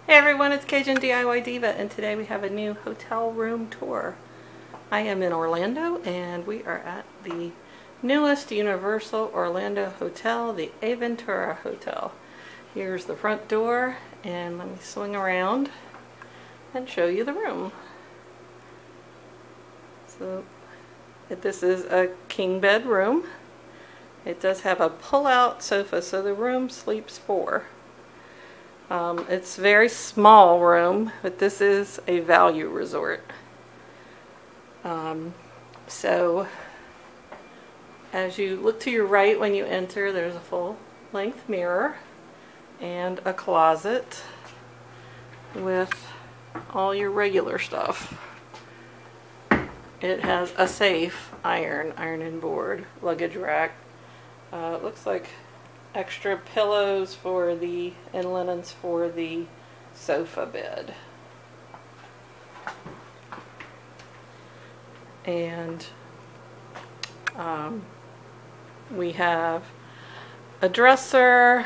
Hey everyone, it's CajunDIYDiva, and today we have a new hotel room tour. I am in Orlando and we are at the newest Universal Orlando hotel, the Aventura Hotel. Here's the front door, and let me swing around and show you the room. So this is a king bed room. It does have a pull-out sofa, so the room sleeps four. It's a very small room, but this is a value resort. So as you look to your right when you enter, there's a full-length mirror and a closet with all your regular stuff. It has a safe, iron and board, luggage rack. It looks like extra pillows for the and linens for the sofa bed. And we have a dresser,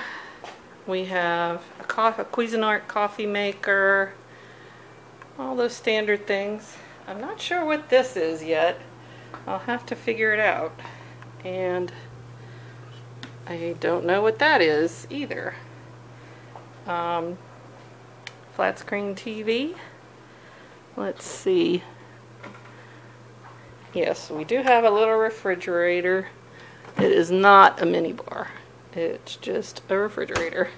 we have a Cuisinart coffee maker, all those standard things. I'm not sure what this is yet. I'll have to figure it out. And I don't know what that is either. Flat screen TV. Let's see. Yes, we do have a little refrigerator. It is not a mini bar. It's just a refrigerator.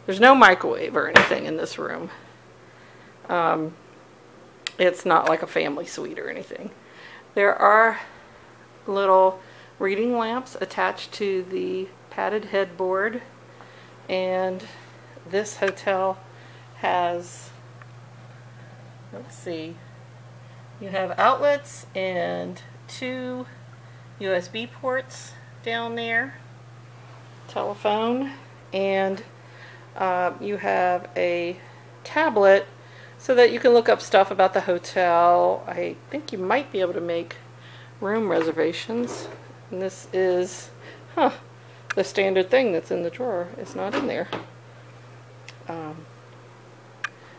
There's no microwave or anything in this room. It's not like a family suite or anything. There are little reading lamps attached to the padded headboard, and this hotel has, let's see, you have outlets and 2 USB ports down there, telephone, and you have a tablet so that you can look up stuff about the hotel. I think you might be able to make room reservations. And this is, the standard thing that's in the drawer is not in there.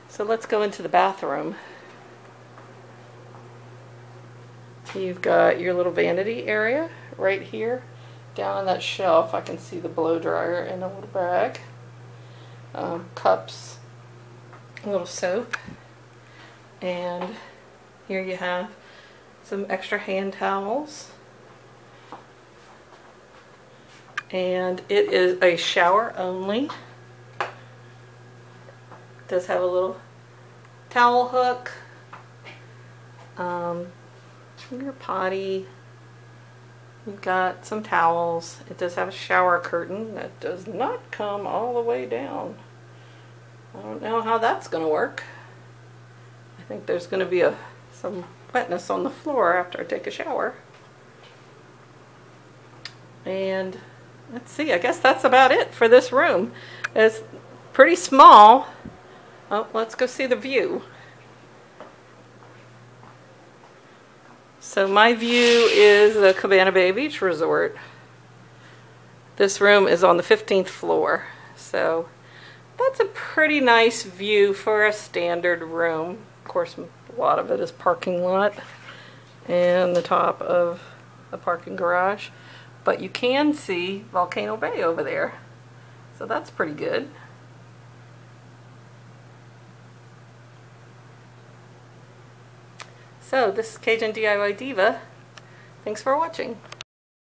So let's go into the bathroom. You've got your little vanity area right here. Down on that shelf, I can see the blow dryer in a little bag. Cups, a little soap, and here you have some extra hand towels. And it is a shower only. It does have a little towel hook, your potty. You've got some towels. It does have a shower curtain that does not come all the way down. I don't know how that's going to work. I think there's going to be some wetness on the floor after I take a shower. And let's see, I guess that's about it for this room. It's pretty small. Oh, let's go see the view. So my view is the Cabana Bay Beach Resort. This room is on the 15th floor. So that's a pretty nice view for a standard room. Of course, a lot of it is parking lot and the top of a parking garage. But you can see Volcano Bay over there. So that's pretty good. So this is CajunDIYDiva. Thanks for watching.